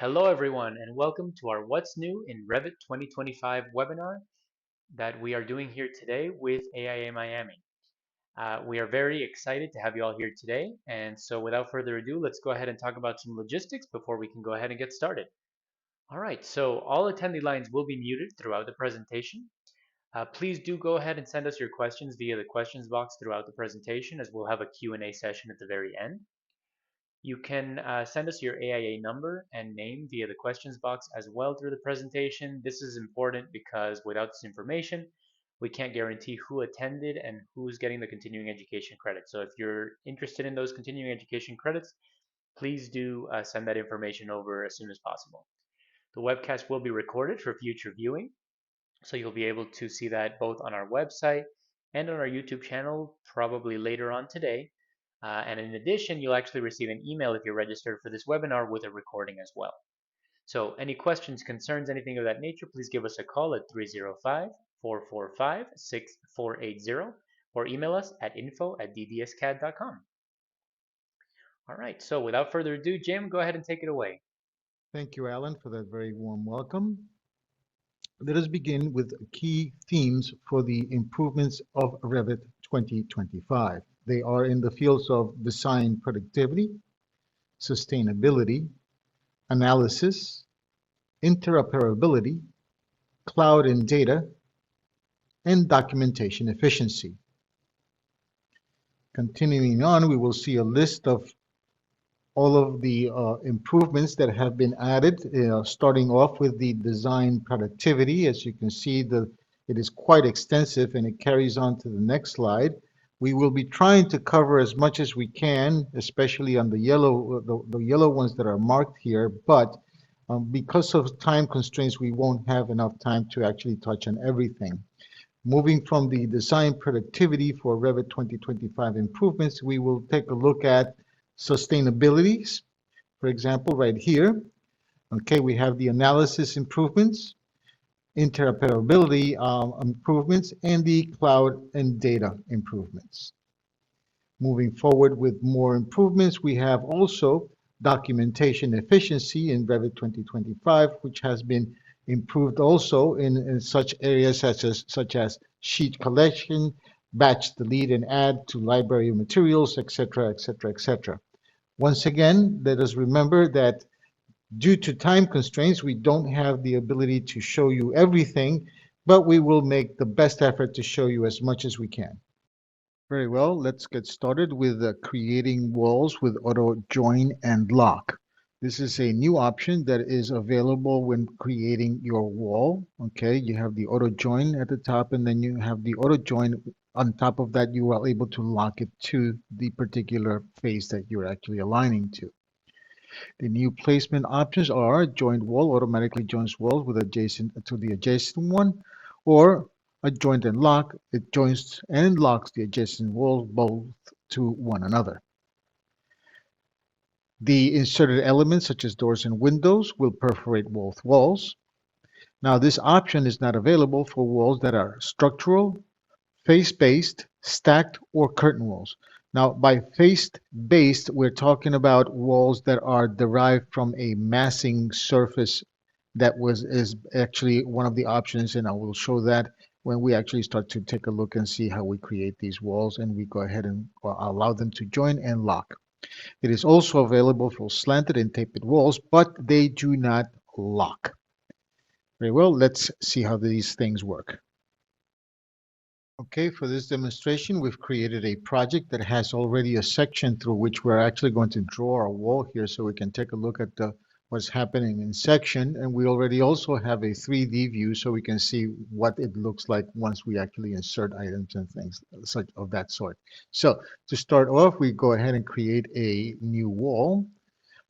Hello everyone and welcome to our What's New in Revit 2025 webinar that we are doing here today with AIA Miami. We are very excited to have you all here today, and so without further ado, let's go ahead and talk about some logistics before we can go ahead and get started. All right, so all attendee lines will be muted throughout the presentation. Please do go ahead and send us your questions via the questions box throughout the presentation, as we'll have a Q&A session at the very end. You can send us your AIA number and name via the questions box as well through the presentation. This is important because without this information, we can't guarantee who attended and who's getting the continuing education credit. So if you're interested in those continuing education credits, please do send that information over as soon as possible. The webcast will be recorded for future viewing, so you'll be able to see that both on our website and on our YouTube channel probably later on today. And in addition, you'll actually receive an email if you're registered for this webinar with a recording as well. So any questions, concerns, anything of that nature, please give us a call at 305-445-6480 or email us at info@ddscad.com. All right, so without further ado, Jim, go ahead and take it away. Thank you, Alan, for that very warm welcome. Let us begin with key themes for the improvements of Revit 2025. They are in the fields of design productivity, sustainability, analysis, interoperability, cloud and data, and documentation efficiency. Continuing on, we will see a list of all of the improvements that have been added, starting off with the design productivity. As you can see, it is quite extensive and it carries on to the next slide. We will be trying to cover as much as we can, especially on the yellow ones that are marked here, but because of time constraints, we won't have enough time to actually touch on everything. Moving from the design productivity for Revit 2025 improvements, we will take a look at sustainabilities. For example, right here, okay, we have the analysis improvements, interoperability improvements, and the cloud and data improvements. Moving forward with more improvements, we have also documentation efficiency in Revit 2025, which has been improved also in such areas such as sheet collection, batch delete and add to library materials, etc., etc., etc. Once again, let us remember that due to time constraints, we don't have the ability to show you everything, but we will make the best effort to show you as much as we can. Very well, let's get started with creating walls with auto join and lock. This is a new option that is available when creating your wall. Okay, you have the auto join at the top, and then you have the auto join. On top of that, you are able to lock it to the particular face that you're actually aligning to. The new placement options are joined wall automatically joins walls with adjacent to the adjacent one, or a joint and lock. It joins and locks the adjacent walls both to one another. The inserted elements such as doors and windows will perforate both walls. Now this option is not available for walls that are structural, face-based, stacked, or curtain walls. Now, by face-based, we're talking about walls that are derived from a massing surface that is actually one of the options, and I will show that when we actually start to take a look and see how we create these walls, and we go ahead and allow them to join and lock. It is also available for slanted and tapered walls, but they do not lock. Very well, let's see how these things work. Okay, for this demonstration, we've created a project that has already a section through which we're actually going to draw our wall here so we can take a look at what's happening in section. And we already also have a 3D view so we can see what it looks like once we actually insert items and things such of that sort. So to start off, we go ahead and create a new wall.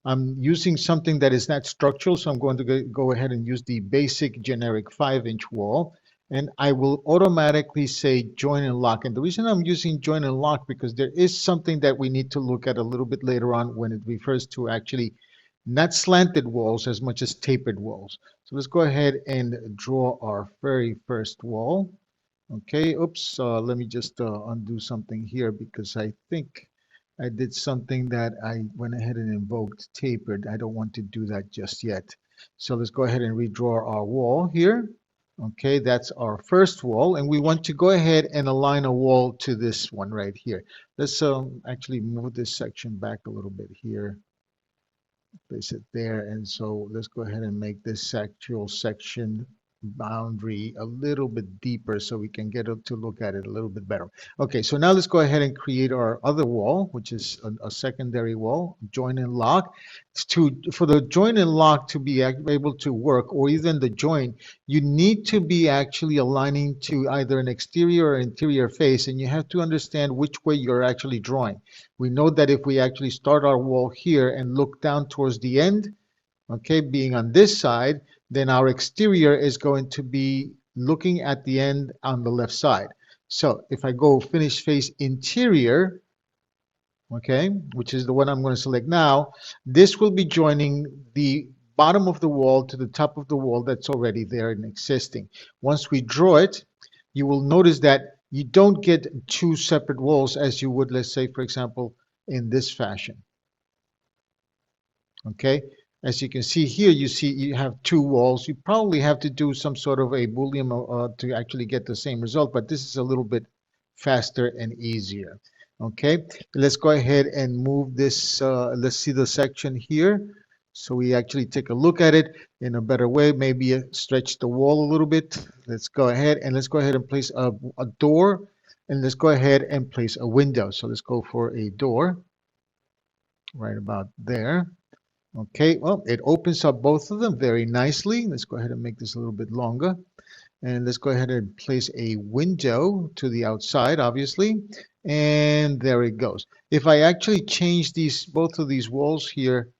I'm using something that is not structural, so I'm going to go ahead and use the basic generic 5-inch wall. And I will automatically say join and lock. And the reason I'm using join and lock because there is something that we need to look at a little bit later on when it refers to actually not slanted walls as much as tapered walls. So let's go ahead and draw our very first wall. Okay, oops, let me just undo something here because I think I did something that I went ahead and invoked tapered. I don't want to do that just yet. So let's go ahead and redraw our wall here. Okay, that's our first wall, and we want to go ahead and align a wall to this one right here. Let's actually move this section back a little bit here. Place it there, and so let's go ahead and make this actual section boundary a little bit deeper so we can get to look at it a little bit better. Okay, so now let's go ahead and create our other wall, which is a secondary wall, join and lock. For the join and lock to be able to work, or even the join, you need to be actually aligning to either an exterior or interior face, and you have to understand which way you're actually drawing. We know that if we actually start our wall here and look down towards the end, okay, being on this side, then our exterior is going to be looking at the end on the left side. So if I go finish face interior, okay, which is the one I'm going to select now, this will be joining the bottom of the wall to the top of the wall that's already there and existing. Once we draw it, you will notice that you don't get two separate walls as you would, let's say, for example, in this fashion. Okay, as you can see here, you see you have two walls. You probably have to do some sort of a Boolean to actually get the same result, but this is a little bit faster and easier. Okay, let's go ahead and move this. Let's see the section here. So we actually take a look at it in a better way, maybe stretch the wall a little bit. Let's go ahead and place a door, and let's go ahead and place a window. So let's go for a door right about there. Okay, well, it opens up both of them very nicely. Let's go ahead and make this a little bit longer. And let's go ahead and place a window to the outside, obviously. And there it goes. If I actually change both of these walls here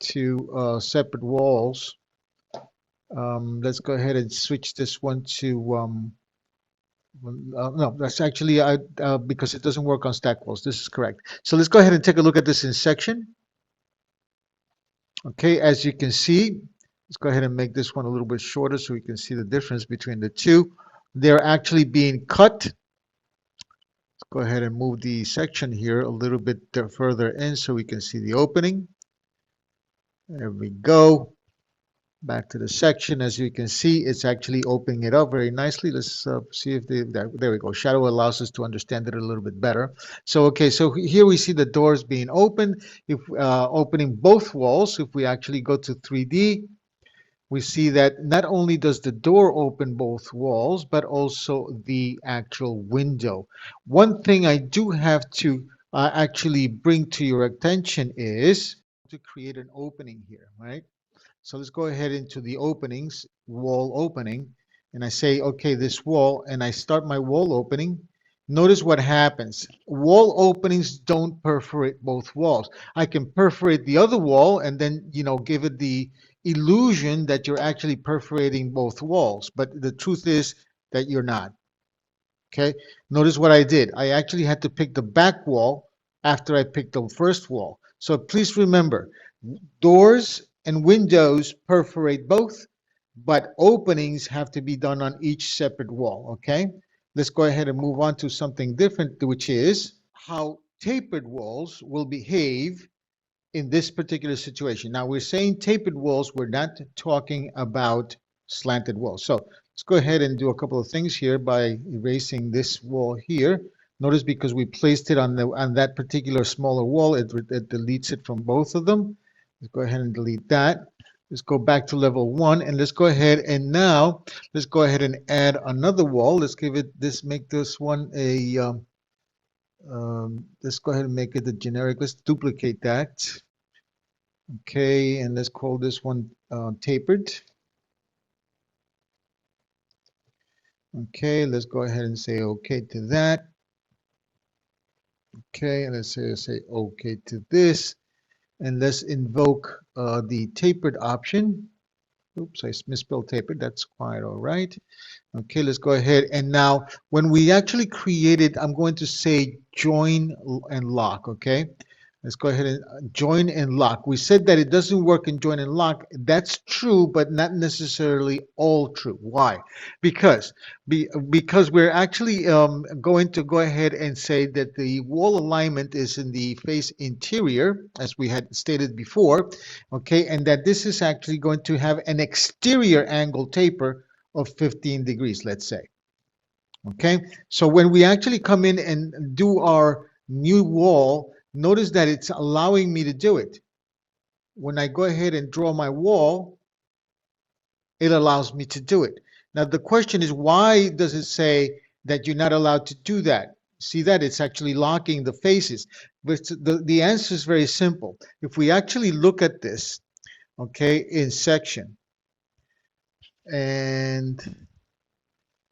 to separate walls, let's go ahead and switch this one to, no, that's actually, because it doesn't work on stack walls. This is correct. So let's go ahead and take a look at this in section. Okay, as you can see, let's go ahead and make this one a little bit shorter so we can see the difference between the two. They're actually being cut. Let's go ahead and move the section here a little bit further in so we can see the opening. There we go. Back to the section. As you can see, it's actually opening it up very nicely. Let's see if there we go. Shadow allows us to understand it a little bit better. So, okay, so here we see the doors being open. If opening both walls, if we actually go to 3D, we see that not only does the door open both walls, but also the actual window. One thing I do have to actually bring to your attention is to create an opening here, right? So let's go ahead into the openings, wall opening, and I say, okay, this wall, and I start my wall opening. Notice what happens. Wall openings don't perforate both walls. I can perforate the other wall and then, give it the illusion that you're actually perforating both walls, but the truth is that you're not. Okay, notice what I did. I actually had to pick the back wall after I picked the first wall. So please remember, doors and windows perforate both, but openings have to be done on each separate wall, okay? Let's go ahead and move on to something different, which is how tapered walls will behave in this particular situation. Now, we're saying tapered walls, we're not talking about slanted walls. So let's go ahead and do a couple of things here by erasing this wall here. Notice because we placed it on that particular smaller wall, it deletes it from both of them. Let's go ahead and delete that. Let's go back to level 1 and let's go ahead and now let's go ahead and add another wall. Let's make this one a let's go ahead and make it a generic. Let's duplicate that. Okay, and let's call this one tapered. Okay, let's go ahead and say okay to that. Okay, and let's say okay to this. And let's invoke the tapered option. Oops, I misspelled tapered. That's quite all right. Okay, let's go ahead. And now when we actually create it, I'm going to say join and lock, okay? Let's go ahead and join and lock. We said that it doesn't work in join and lock. That's true, but not necessarily all true. Why? Because because we're actually going to go ahead and say that the wall alignment is in the face interior, as we had stated before, okay, and that this is actually going to have an exterior angle taper of 15 degrees, let's say. Okay, so when we actually come in and do our new wall, notice that it's allowing me to do it. When I go ahead and draw my wall, it allows me to do it. Now the question is, why does it say that you're not allowed to do that? See that it's actually locking the faces. But the answer is very simple. If we actually look at this, okay, in section, and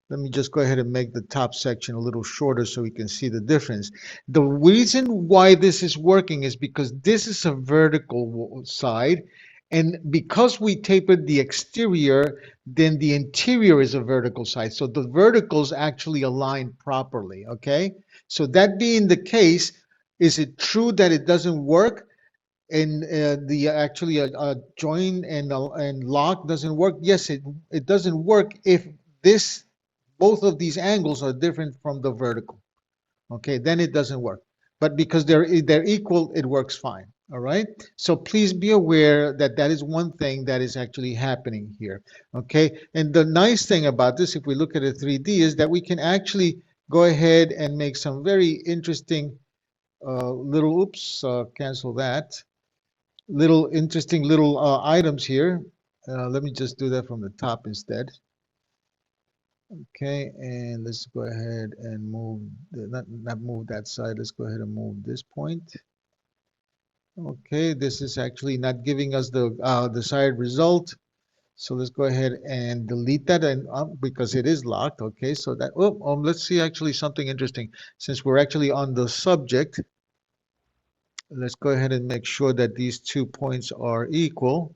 let me just go ahead and make the top section a little shorter so we can see the difference. The reason why this is working is because this is a vertical side, and because we tapered the exterior, then the interior is a vertical side. So the verticals actually align properly, okay? So that being the case, is it true that it doesn't work? And the actually join and lock doesn't work? Yes, it doesn't work if this both of these angles are different from the vertical. Okay, then it doesn't work. But because they're equal, it works fine. All right. So please be aware that that is one thing that is actually happening here. Okay. And the nice thing about this, if we look at a 3D, is that we can actually go ahead and make some very interesting little, oops, cancel that. Little interesting little items here. Let me just do that from the top instead. Okay, and let's go ahead and move, not move that side. Let's go ahead and move this point. Okay, this is actually not giving us the desired result. So let's go ahead and delete that and because it is locked. Okay, so that, let's see actually something interesting. Since we're actually on the subject, let's go ahead and make sure that these 2 points are equal.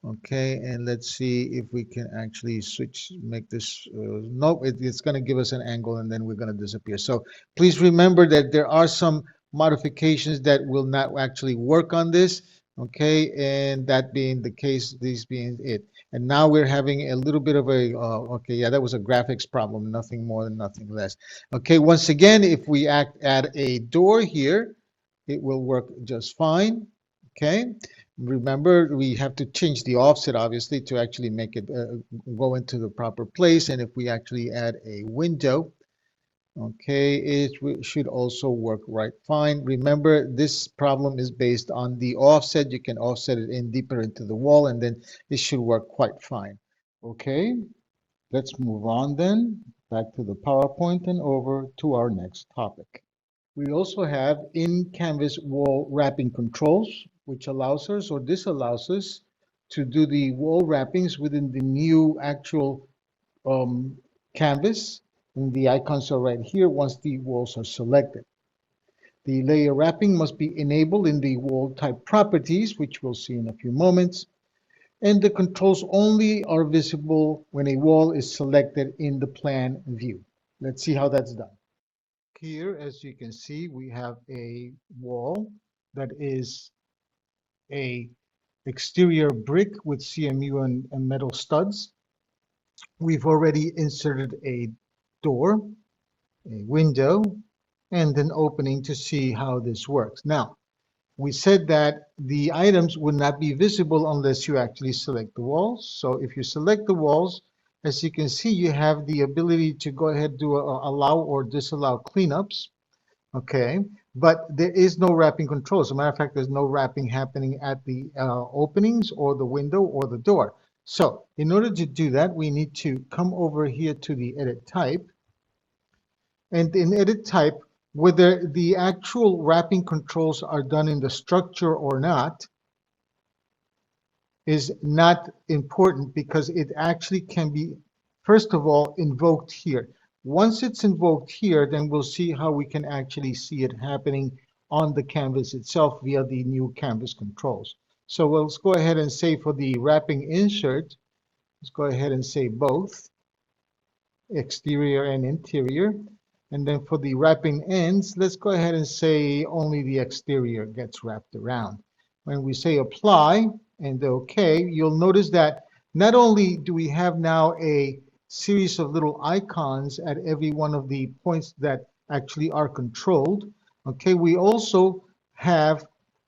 Okay, and let's see if we can actually switch, make this, no, it's going to give us an angle and then we're going to disappear. So please remember that there are some modifications that will not actually work on this. Okay, and that being the case, these being it. And now we're having a little bit of a, okay, yeah, that was a graphics problem, nothing more and nothing less. Okay, once again, if we add a door here, it will work just fine. Okay. Remember, we have to change the offset, obviously, to actually make it go into the proper place. And if we actually add a window, okay, it should also work right fine. Remember, this problem is based on the offset. You can offset it in deeper into the wall, and then it should work quite fine. Okay, let's move on then, back to the PowerPoint and over to our next topic. We also have in-canvas wall wrapping controls, which allows us or disallows us to do the wall wrappings within the new actual um, canvas. And the icons are right here once the walls are selected. The layer wrapping must be enabled in the wall type properties, which we'll see in a few moments. And the controls only are visible when a wall is selected in the plan view. Let's see how that's done. Here, as you can see, we have a wall that is a exterior brick with CMU and metal studs. We've already inserted a door, a window, and an opening to see how this works. Now, we said that the items would not be visible unless you actually select the walls. So if you select the walls, as you can see, you have the ability to go ahead and do allow or disallow cleanups. Okay, but there is no wrapping control. As a matter of fact, there's no wrapping happening at the openings or the window or the door. So in order to do that, we need to come over here to the edit type. And in edit type, whether the actual wrapping controls are done in the structure or not is not important because it actually can be, first of all, invoked here. Once it's invoked here, then we'll see how we can actually see it happening on the canvas itself via the new canvas controls. So let's go ahead and say for the wrapping insert, let's go ahead and say both exterior and interior. And then for the wrapping ends, let's go ahead and say only the exterior gets wrapped around. When we say apply and OK, you'll notice that not only do we have now a series of little icons at every one of the points that actually are controlled, okay, we also have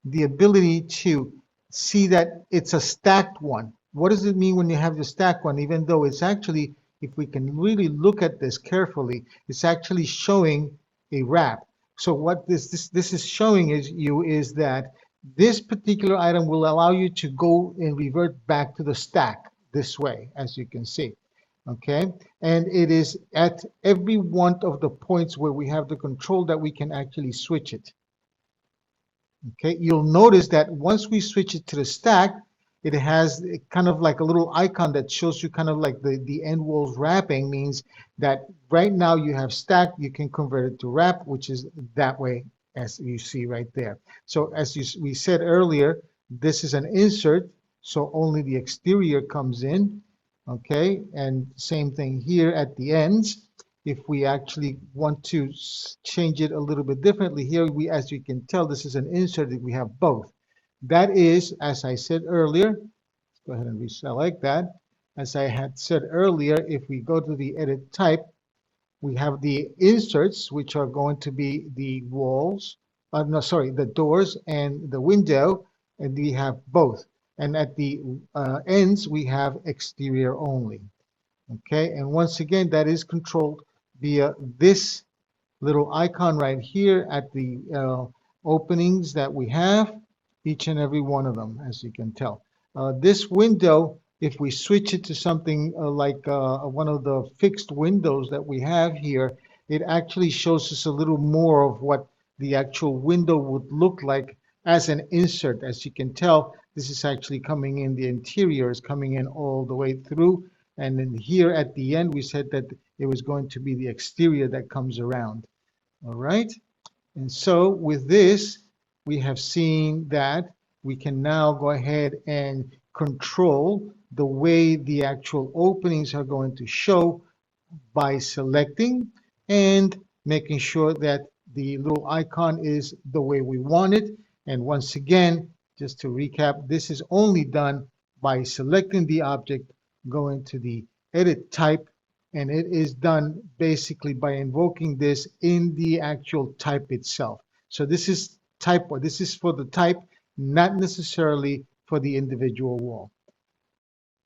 the ability to see that it's a stacked one. What does it mean when you have the stacked one? Even though it's actually, if we can really look at this carefully, it's actually showing a wrap. So what this is showing is that this particular item will allow you to go and revert back to the stack this way, as you can see. Okay, and it is at every one of the points where we have the control that we can actually switch it. Okay, you'll notice that once we switch it to the stack, it has kind of like a little icon that shows you kind of like the end walls wrapping, means that right now you have stack, you can convert it to wrap, which is that way as you see right there. So as we said earlier, this is an insert, so only the exterior comes in, okay? And same thing here at the ends. If we actually want to change it a little bit differently here, as you can tell, this is an insert that we have both. That is, as I said earlier, let's go ahead and reselect that. As I had said earlier, if we go to the edit type, we have the inserts, which are going to be the walls, no, sorry, the doors and the window, and we have both. And at the ends, we have exterior only. Okay, and once again, that is controlled via this little icon right here at the openings that we have, each and every one of them, as you can tell. This window, if we switch it to something like one of the fixed windows that we have here, it actually shows us a little more of what the actual window would look like as an insert. As you can tell, this is actually coming in, the interior is coming in all the way through. And then here at the end, we said that it was going to be the exterior that comes around. All right. And so with this, we have seen that we can now go ahead and control the way the actual openings are going to show by selecting and making sure that the little icon is the way we want it. And once again, just to recap, this is only done by selecting the object, going to the edit type, and it is done basically by invoking this in the actual type itself. So this is type, or this is for the type, not necessarily for the individual wall.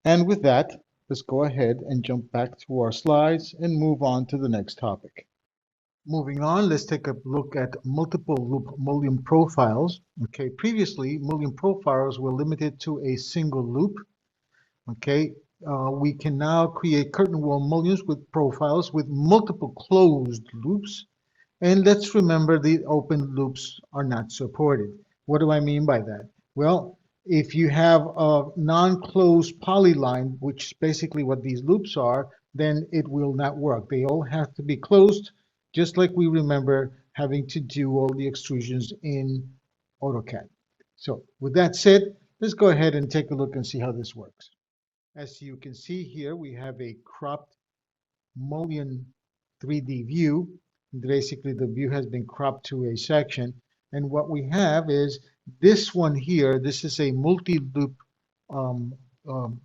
And with that, let's go ahead and jump back to our slides and move on to the next topic. Moving on, let's take a look at multiple loop mullion profiles. Okay, previously, mullion profiles were limited to a single loop. Okay, we can now create curtain wall mullions with profiles with multiple closed loops. And let's remember the open loops are not supported. What do I mean by that? Well, if you have a non-closed polyline, which is basically what these loops are, then it will not work. They all have to be closed, just like we remember having to do all the extrusions in AutoCAD. So with that said, let's go ahead and take a look and see how this works. As you can see here, we have a cropped mullion 3D view. Basically, the view has been cropped to a section. And what we have is this one here. This is a multi-loop um, um,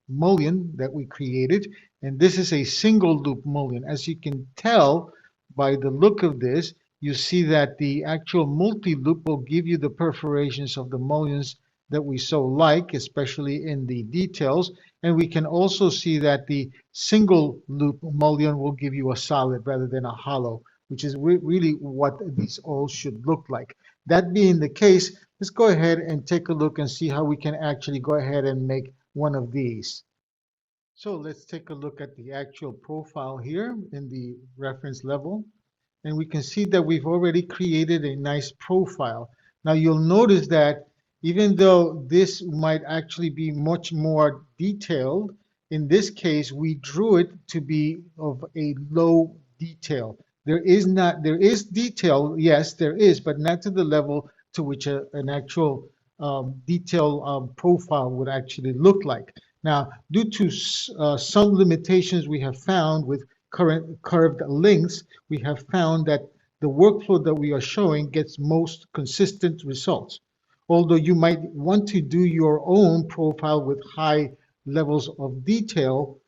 mullion that we created. And this is a single loop mullion. As you can tell by the look of this, you see that the actual multi-loop will give you the perforations of the mullions that we so like, especially in the details. And we can also see that the single loop mullion will give you a solid rather than a hollow, which is really what these all should look like. That being the case, let's go ahead and take a look and see how we can actually go ahead and make one of these. So let's take a look at the actual profile here in the reference level. And we can see that we've already created a nice profile. Now you'll notice that even though this might actually be much more detailed, in this case, we drew it to be of a low detail. There is detail, yes, there is, but not to the level to which an actual detail profile would actually look like. Now, due to some limitations we have found with current curved lengths, we have found that the workflow that we are showing gets most consistent results. Although you might want to do your own profile with high levels of detail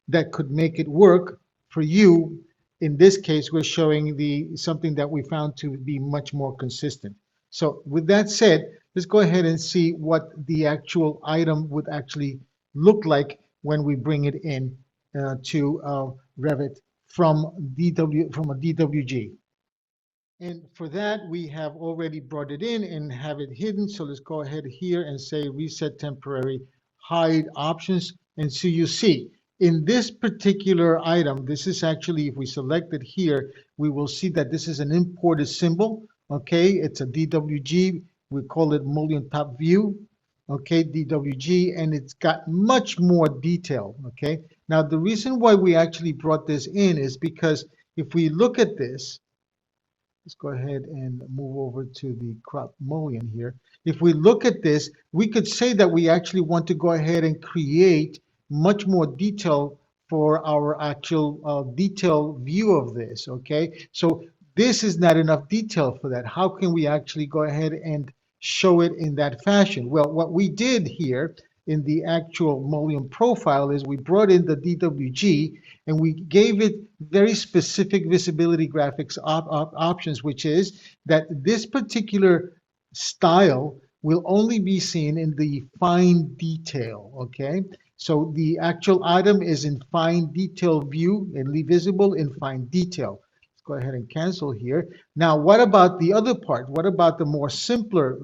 that could make it work for you. In this case, we're showing the something that we found to be much more consistent. So with that said, let's go ahead and see what the actual item would actually look like when we bring it in to Revit from a DWG. And for that, we have already brought it in and have it hidden. So let's go ahead here and say reset temporary hide options. And so you see in this particular item, this is actually, if we select it here, we will see that this is an imported symbol. Okay, it's a DWG. We call it mullion top view. Okay, DWG, and it's got much more detail. Okay, now the reason why we actually brought this in is because if we look at this, let's go ahead and move over to the crop mullion here. If we look at this, we could say that we actually want to go ahead and create much more detail for our actual detail view of this, okay? So this is not enough detail for that. How can we actually go ahead and show it in that fashion? Well, what we did here in the actual mullion profile is we brought in the DWG and we gave it very specific visibility graphics options, which is that this particular style will only be seen in the fine detail, okay? So the actual item is in fine detail view and visible in fine detail. Let's go ahead and cancel here. Now, what about the other part? What about the more simpler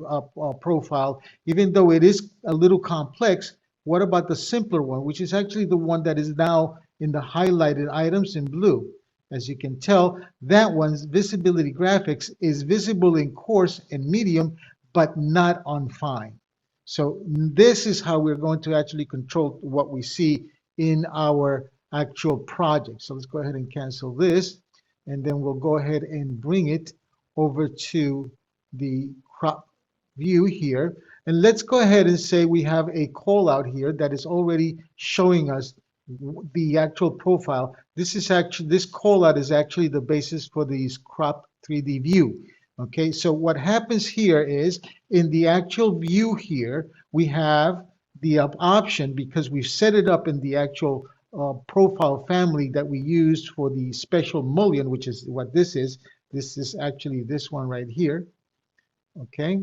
profile? Even though it is a little complex, what about the simpler one, which is actually the one that is now in the highlighted items in blue? As you can tell, that one's visibility graphics is visible in coarse and medium, but not on fine. So this is how we're going to actually control what we see in our actual project. So let's go ahead and cancel this, and then we'll go ahead and bring it over to the crop view here. And let's go ahead and say we have a call out here that is already showing us the actual profile. This call out is actually the basis for these crop 3D view. Okay, so what happens here is in the actual view here, we have the option, because we've set it up in the actual profile family that we used for the special mullion, which is what this is. This is actually this one right here. Okay.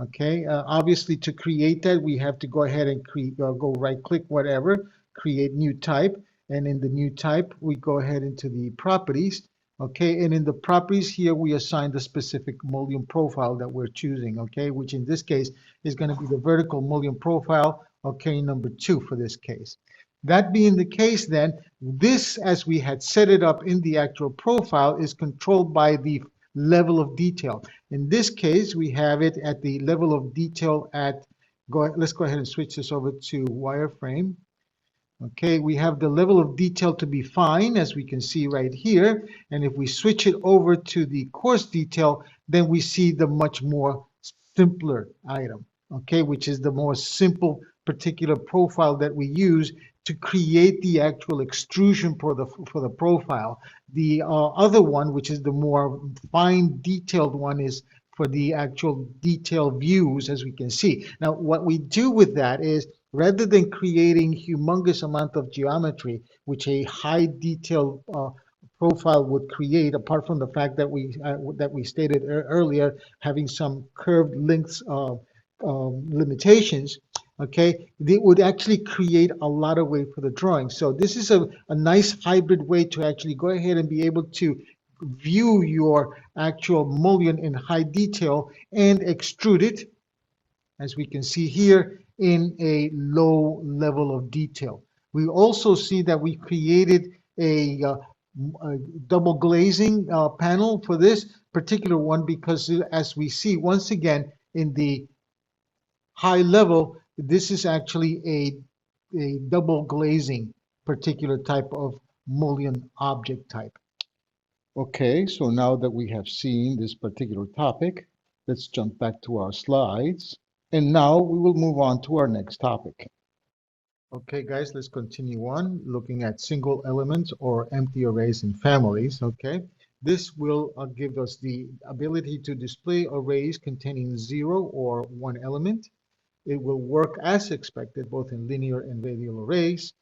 Okay. Obviously, to create that, we have to go ahead and go right click, whatever, create new type. And in the new type, we go ahead into the properties. Okay. And in the properties here, we assign the specific mullion profile that we're choosing. Okay. Which in this case is going to be the vertical mullion profile. Okay. Number 2 for this case. That being the case, then, this, as we had set it up in the actual profile, is controlled by the level of detail. In this case, we have it at the level of detail at, let's go ahead and switch this over to wireframe. Okay, we have the level of detail to be fine, as we can see right here. And if we switch it over to the coarse detail, then we see the much more simpler item, okay, which is the more simple particular profile that we use to create the actual extrusion for the profile. The other one, which is the more fine detailed one, is for the actual detailed views, as we can see. Now, what we do with that is, rather than creating humongous amount of geometry, which a high detail profile would create, apart from the fact that we stated earlier, having some curved lengths limitations, okay, it would actually create a lot of weight for the drawing. So this is a nice hybrid way to actually go ahead and be able to view your actual mullion in high detail and extrude it, as we can see here, in a low level of detail. We also see that we created a double glazing panel for this particular one, because as we see once again in the high level, this is actually a double glazing particular type of mullion object type. Okay, so now that we have seen this particular topic, let's jump back to our slides. And now we will move on to our next topic. Okay, guys, let's continue on looking at single elements or empty arrays in families. Okay, this will give us the ability to display arrays containing 0 or 1 element. It will work as expected both in linear and radial arrays,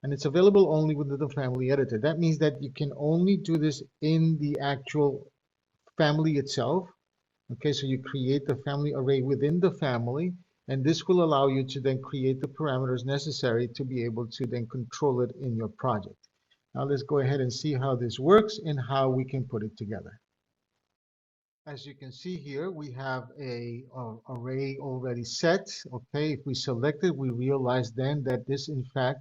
and it's available only within the family editor. That means that you can only do this in the actual family itself. Okay, so you create the family array within the family, and this will allow you to then create the parameters necessary to be able to then control it in your project. Now let's go ahead and see how this works and how we can put it together. As you can see here, we have a array already set. Okay, if we select it, we realize then that this in fact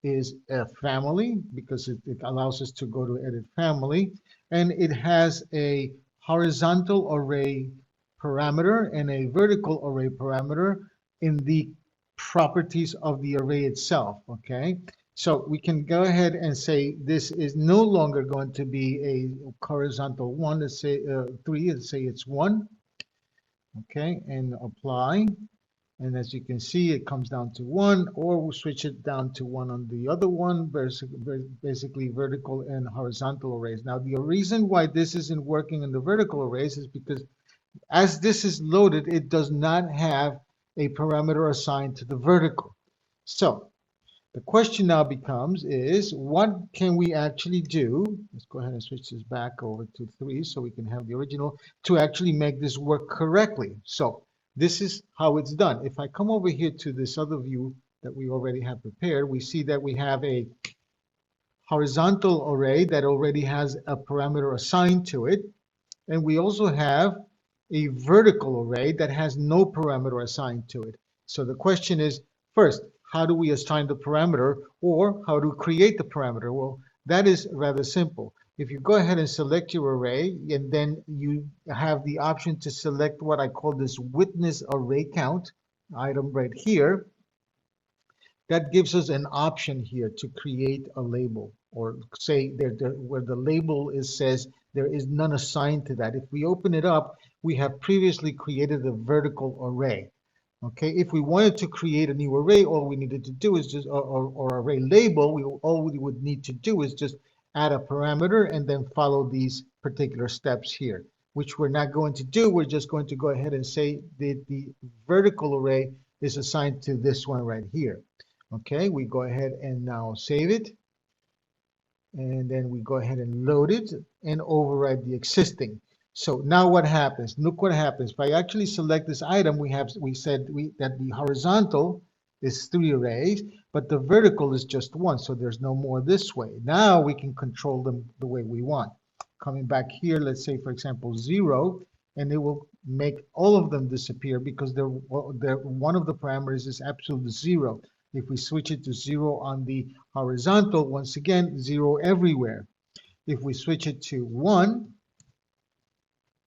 is a family because it allows us to go to edit family, and it has a horizontal array parameter and a vertical array parameter in the properties of the array itself. Okay, so we can go ahead and say this is no longer going to be a horizontal one. Let's say 3, let's say it's 1. Okay, and apply. And as you can see, it comes down to 1, or we'll switch it down to 1 on the other one, basically vertical and horizontal arrays. Now, the reason why this isn't working in the vertical arrays is because as this is loaded, it does not have a parameter assigned to the vertical. So the question now becomes is what can we actually do? Let's go ahead and switch this back over to 3 so we can have the original to actually make this work correctly. So this is how it's done. If I come over here to this other view that we already have prepared, we see that we have a horizontal array that already has a parameter assigned to it. And we also have a vertical array that has no parameter assigned to it. So the question is, first, how do we assign the parameter or how to create the parameter? Well, that is rather simple. If you go ahead and select your array, and then you have the option to select what I call this witness array count item right here, that gives us an option here to create a label or say where the label is says there is none assigned to that. If we open it up, we have previously created a vertical array. Okay, if we wanted to create a new array, all we needed to do is just, or array label, all we would need to do is just add a parameter and then follow these particular steps here, which we're not going to do. We're just going to go ahead and say that the vertical array is assigned to this one right here. Okay, we go ahead and now save it. And then we go ahead and load it and override the existing. So now what happens? Look what happens. If I actually select this item, we said that the horizontal is 3 arrays, but the vertical is just 1. So there's no more this way. Now we can control them the way we want. Coming back here, let's say, for example, 0, and it will make all of them disappear because one of the parameters is absolute 0. If we switch it to 0 on the horizontal, once again, 0 everywhere. If we switch it to 1,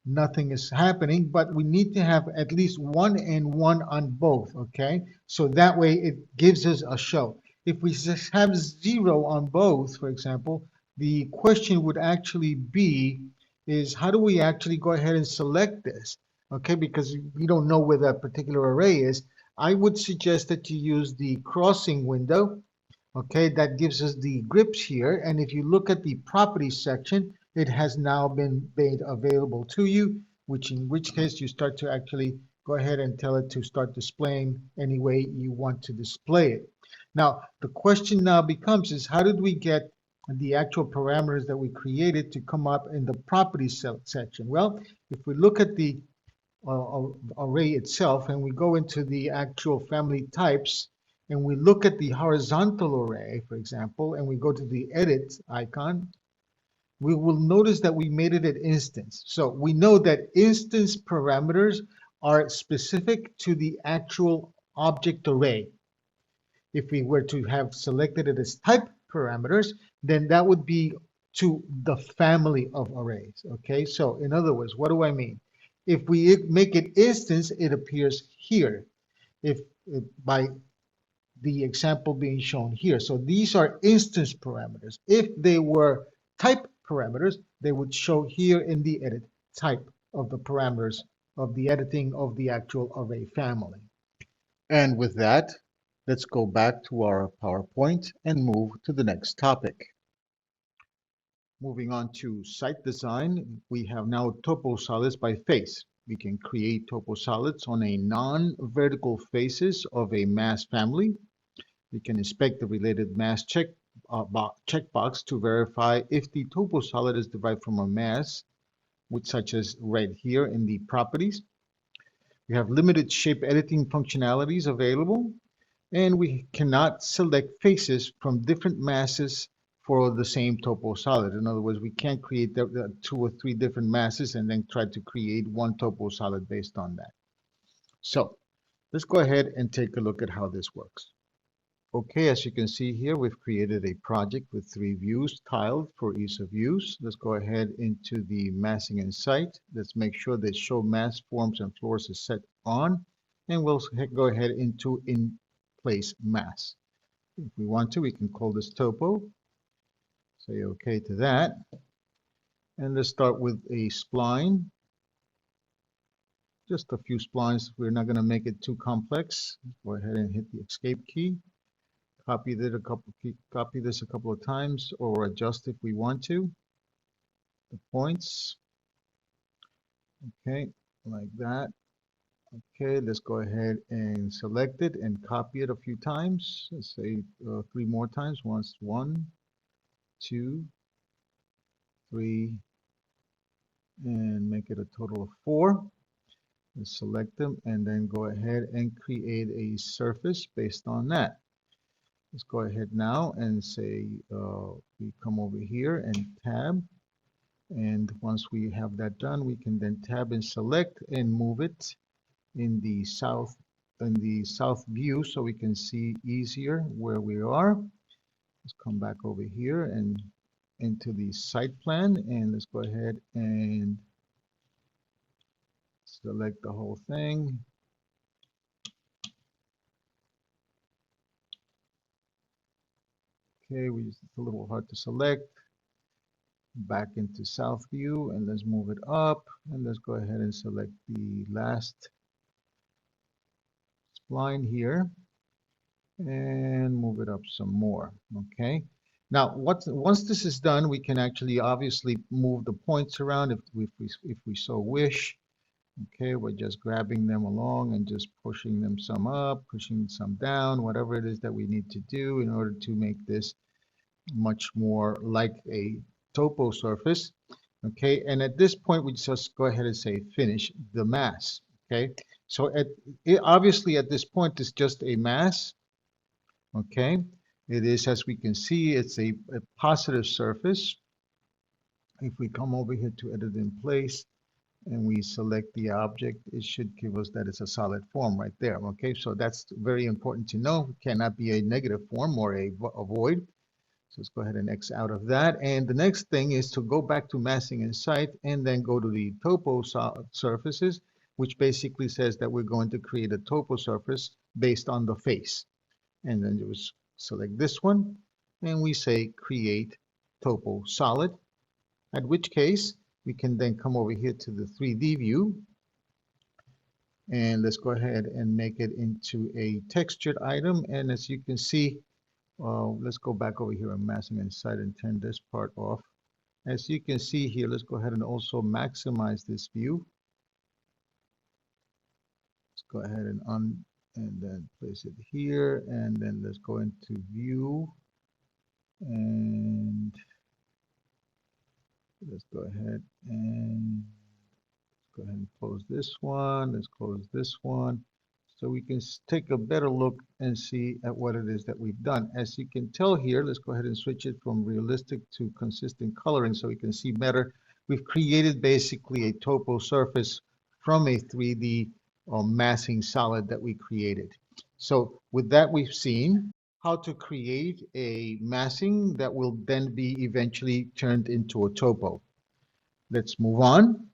nothing is happening, but we need to have at least 1 and 1 on both, okay? So that way it gives us a show. If we just have 0 on both, for example, the question would actually be is how do we actually go ahead and select this, okay? Because we don't know where that particular array is. I would suggest that you use the crossing window. Okay, that gives us the grips here. And if you look at the properties section, it has now been made available to you, in which case you start to actually go ahead and tell it to start displaying any way you want to display it. Now, the question now becomes is how did we get the actual parameters that we created to come up in the properties section? Well, if we look at the array itself and we go into the actual family types and we look at the horizontal array, for example, and we go to the edit icon, we will notice that we made it an instance. So we know that instance parameters are specific to the actual object array. If we were to have selected it as type parameters, then that would be to the family of arrays. Okay, so in other words, what do I mean? If we make it instance, it appears here. If by the example being shown here. So these are instance parameters. If they were type parameters, they would show here in the edit type of the parameters of the editing of the actual array family. And with that, Let's go back to our PowerPoint and move to the next topic. Moving on to site design, we have now topo solids by face. We can create topo solids on a non-vertical faces of a mass family. We can inspect the related mass checkbox to verify if the topo solid is derived from a mass, which such as right here in the properties. We have limited shape editing functionalities available, and we cannot select faces from different masses for the same topo solid. In other words, we can't create the 2 or 3 different masses and then try to create one topo solid based on that. So let's go ahead and take a look at how this works. Okay, as you can see here, we've created a project with 3 views tiled for ease of use. Let's go ahead into the massing and site. Let's make sure that show mass forms and floors is set on, and we'll go ahead into in place mass. If we want to, we can call this topo. Say okay to that. And let's start with a spline. Just a few splines. We're not going to make it too complex. Go ahead and hit the escape key. Copy this a couple of times or adjust if we want to. The points. Okay, like that. Okay, let's go ahead and select it and copy it a few times. Let's say 3 more times. Once, 1, 2, 3, and make it a total of 4. Let's select them and then go ahead and create a surface based on that. Let's go ahead now and say we come over here and tab, and once we have that done, we can then tab and select and move it in the south view so we can see easier where we are. Let's come back over here and into the site plan, and let's go ahead and select the whole thing. Okay, it's a little hard to select. Back into south view, and let's move it up, and let's go ahead and select the last spline here and move it up some more. Okay, now once this is done, we can actually obviously move the points around if we so wish. Okay, we're just grabbing them along and just pushing them some up, pushing some down, whatever it is that we need to do in order to make this much more like a topo surface. Okay, and at this point we just go ahead and say finish the mass. Okay, so obviously at this point it's just a mass. Okay, it is, as we can see, it's a positive surface. If we come over here to edit in place and we select the object, it should give us that it's a solid form right there. Okay, so that's very important to know. It cannot be a negative form or a void. So let's go ahead and X out of that. And the next thing is to go back to massing and site and then go to the topo surfaces, which basically says that we're going to create a topo surface based on the face. And then just select this one and we say create topo solid, at which case we can then come over here to the 3D view and let's go ahead and make it into a textured item. And as you can see, let's go back over here on massing and site and turn this part off. As you can see here, let's go ahead and also maximize this view. Let's go ahead and then place it here, and then let's go into view, and let's go ahead and close this one. Let's close this one. So we can take a better look and see at what it is that we've done. As you can tell here, let's go ahead and switch it from realistic to consistent coloring so we can see better. We've created basically a topo surface from a 3D massing solid that we created. So with that, we've seen how to create a massing that will then be eventually turned into a topo. Let's move on.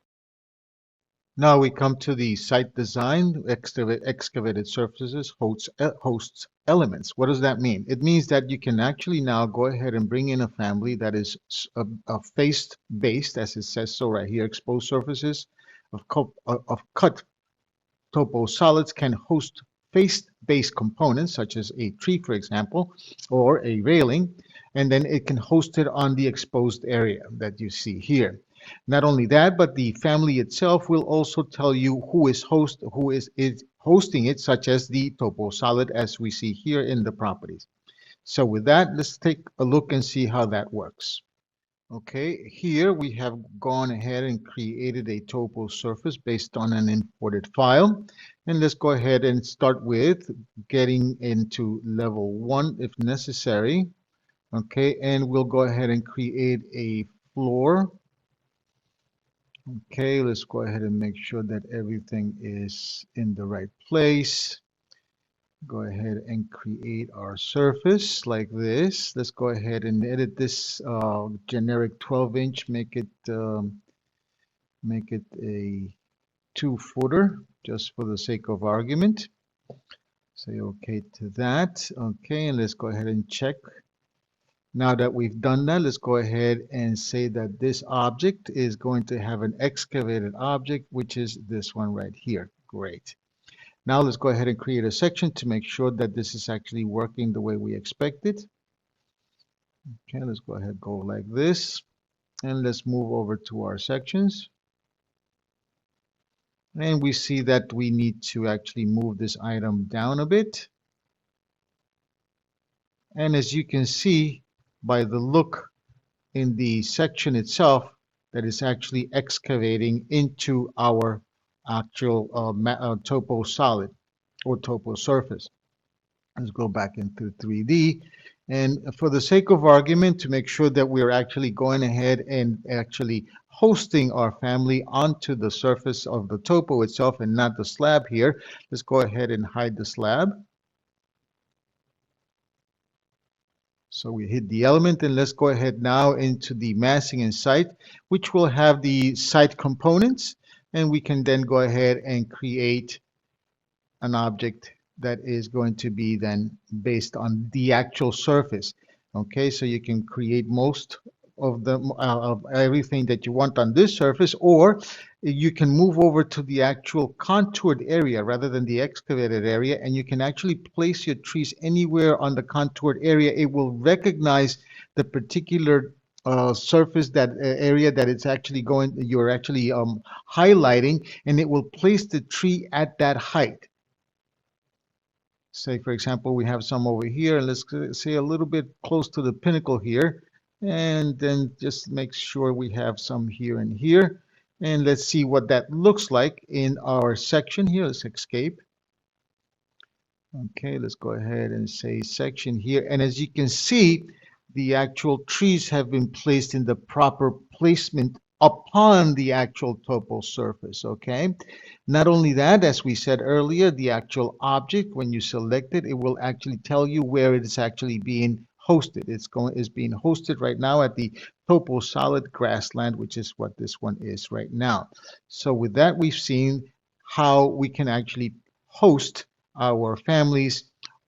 Now we come to the site design, excavated surfaces, hosts elements. What does that mean? It means that you can actually now go ahead and bring in a family that is a face-based, as it says so right here, exposed surfaces of cut topo solids can host face-based components, such as a tree, for example, or a railing, and then it can host it on the exposed area that you see here. Not only that, but the family itself will also tell you who is hosting it, such as the topo solid, as we see here in the properties. So with that, let's take a look and see how that works. Okay, here we have gone ahead and created a topo surface based on an imported file. And let's go ahead and start with getting into level 1 if necessary. Okay, and we'll go ahead and create a floor. Okay, let's go ahead and make sure that everything is in the right place. Go ahead and create our surface like this. Let's go ahead and edit this generic 12-inch, make it a 2-footer just for the sake of argument. Say okay to that. Okay, and let's go ahead and check. Now that we've done that, let's go ahead and say that this object is going to have an excavated object, which is this one right here. Great. Now let's go ahead and create a section to make sure that this is actually working the way we expected. Okay, let's go ahead and go like this. And let's move over to our sections. And we see that we need to actually move this item down a bit. And as you can see by the look in the section itself, that is actually excavating into our actual topo solid or topo surface. Let's go back into 3D. And for the sake of argument, to make sure that we're actually going ahead and actually hosting our family onto the surface of the topo itself and not the slab here, let's go ahead and hide the slab. So we hit the element, and let's go ahead now into the massing and site, which will have the site components, and we can then go ahead and create an object that is going to be then based on the actual surface. Okay, so you can create most of everything that you want on this surface, or you can move over to the actual contoured area rather than the excavated area, and you can actually place your trees anywhere on the contoured area. It will recognize the particular surface, that area that it's actually you're actually highlighting, and it will place the tree at that height. Say, for example, we have some over here, and let's say a little bit close to the pinnacle here, and then just make sure we have some here and here, and let's see what that looks like in our section here. Let's escape. Okay, let's go ahead and say section here, and as you can see, the actual trees have been placed in the proper placement upon the actual topo surface. Okay, not only that, as we said earlier, the actual object, when you select it, it will actually tell you where it is actually being hosted. It's being hosted right now at the topo solid grassland, which is what this one is right now. So with that, we've seen how we can actually host our families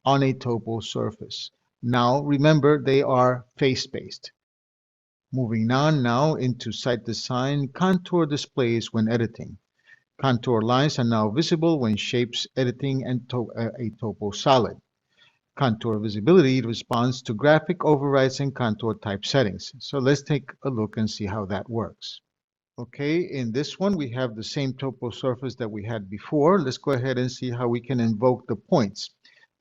on a topo surface. Now remember, they are face-based. Moving on now into site design, contour displays when editing. Contour lines are now visible when shapes editing and a topo solid. Contour visibility responds to graphic overrides and contour type settings. So let's take a look and see how that works. Okay, in this one we have the same topo surface that we had before. Let's go ahead and see how we can invoke the points.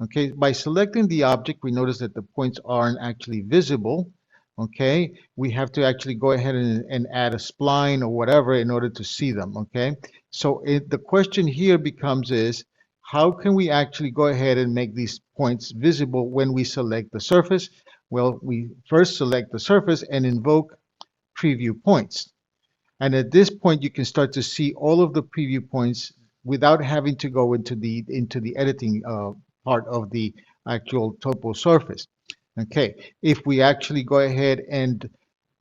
Okay, by selecting the object, we notice that the points aren't actually visible. Okay, we have to actually go ahead and add a spline or whatever in order to see them. Okay, so the question here becomes is, how can we actually go ahead and make these points visible when we select the surface? Well, we first select the surface and invoke preview points. And at this point, you can start to see all of the preview points without having to go into the editing part of the actual topo surface. Okay, if we actually go ahead and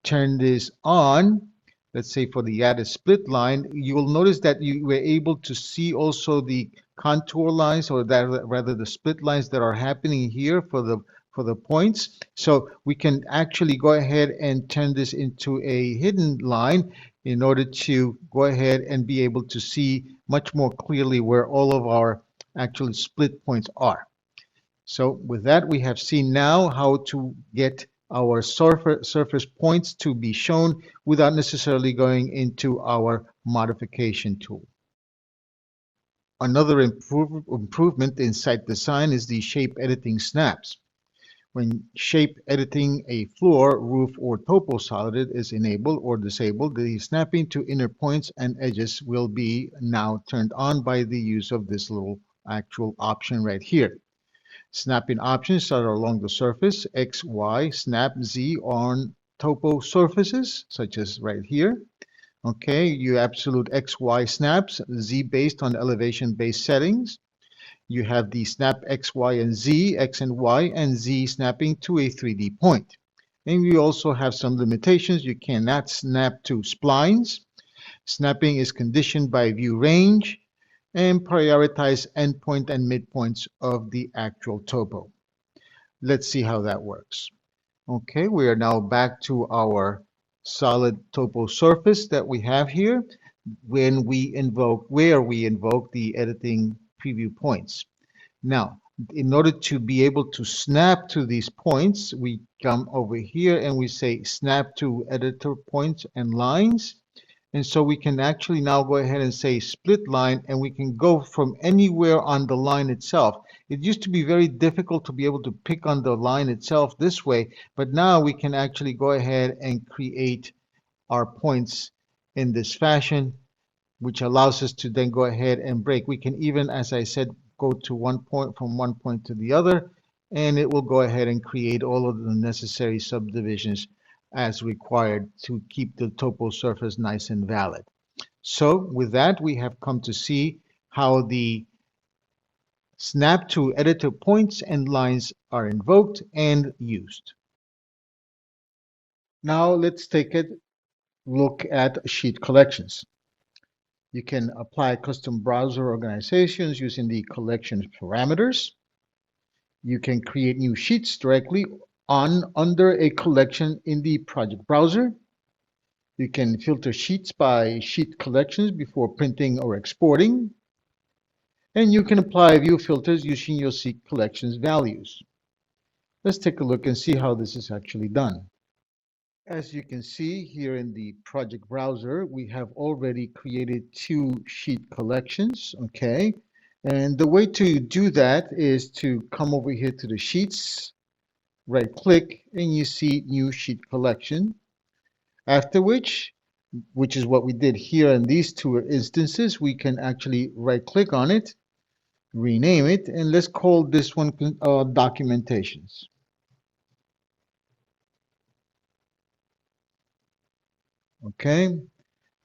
turn this on, let's say for the added split line, you will notice that you were able to see also the contour lines, or that rather the split lines that are happening here for the points. So we can actually go ahead and turn this into a hidden line in order to go ahead and be able to see much more clearly where all of our actual split points are. So with that, we have seen now how to get our surface points to be shown without necessarily going into our modification tool. Another improvement in site design is the shape editing snaps. When shape editing a floor, roof, or topo solid is enabled or disabled, the snapping to inner points and edges will be now turned on by the use of this little actual option right here. Snapping options are along the surface, X, Y, snap, Z on topo surfaces, such as right here. Okay, you absolute X, Y snaps, Z based on elevation based settings. You have the snap X, Y, and Z, X and Y, and Z snapping to a 3D point. And we also have some limitations. You cannot snap to splines. Snapping is conditioned by view range and prioritize endpoint and midpoints of the actual topo. Let's see how that works. Okay, we are now back to our solid topo surface that we have here where we invoke the editing preview points. Now, in order to be able to snap to these points, we come over here and we say snap to editor points and lines. And so we can actually now go ahead and say split line, and we can go from anywhere on the line itself. It used to be very difficult to be able to pick on the line itself this way, but now we can actually go ahead and create our points in this fashion, which allows us to then go ahead and break. We can even, as I said, go to one point from one point to the other, and it will go ahead and create all of the necessary subdivisions as required to keep the topo surface nice and valid. So with that, we have come to see how the snap to editor points and lines are invoked and used. Now let's take a look at sheet collections. You can apply custom browser organizations using the collections parameters. You can create new sheets directly under a collection in the project browser. You can filter sheets by sheet collections before printing or exporting. And you can apply view filters using your sheet collections values. Let's take a look and see how this is actually done. As you can see here in the project browser, we have already created two sheet collections, okay? And the way to do that is to come over here to the sheets, right click, and you see new sheet collection. After which is what we did here in these two instances, we can actually right click on it, rename it, and let's call this one documentations. Okay,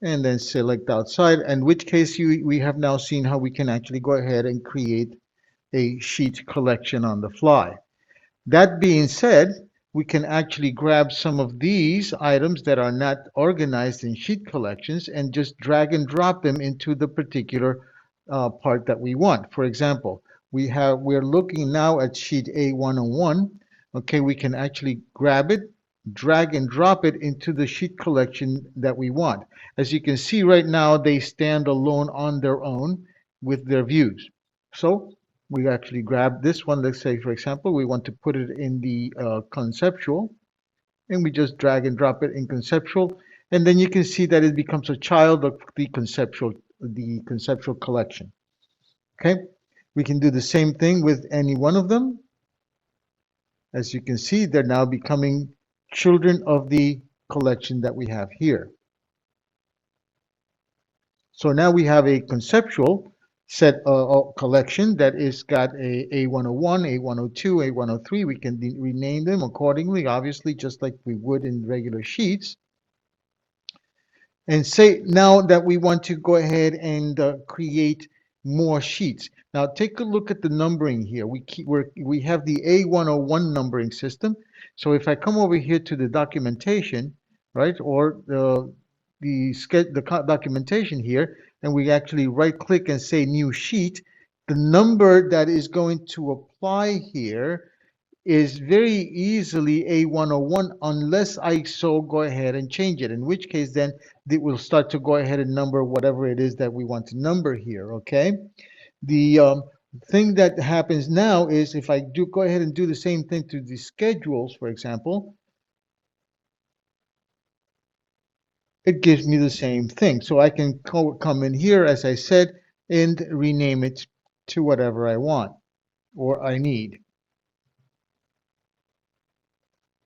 and then select outside, in which case we have now seen how we can actually go ahead and create a sheet collection on the fly. That being said, we can actually grab some of these items that are not organized in sheet collections and just drag and drop them into the particular part that we want. For example, we're looking now at sheet A101. Okay, we can actually grab it, drag and drop it into the sheet collection that we want. As you can see right now, they stand alone on their own with their views. So we actually grab this one. Let's say, for example, we want to put it in the conceptual, and we just drag and drop it in conceptual, and then you can see that it becomes a child of the conceptual collection. Okay, we can do the same thing with any one of them. As you can see, they're now becoming children of the collection that we have here. So now we have a conceptual set collection that is got a A101, A102, A103. We can rename them accordingly, obviously, just like we would in regular sheets. And say now that we want to go ahead and create more sheets. Now take a look at the numbering here. We have the A101 numbering system. So if I come over here to the documentation, right, or the documentation here, and we actually right click and say new sheet, the number that is going to apply here is very easily A101 unless I so go ahead and change it, in which case then it will start to go ahead and number whatever it is that we want to number here, okay? The The thing that happens now is if I do go ahead and do the same thing to the schedules, for example, it gives me the same thing. So I can come in here, as I said, and rename it to whatever I want or I need.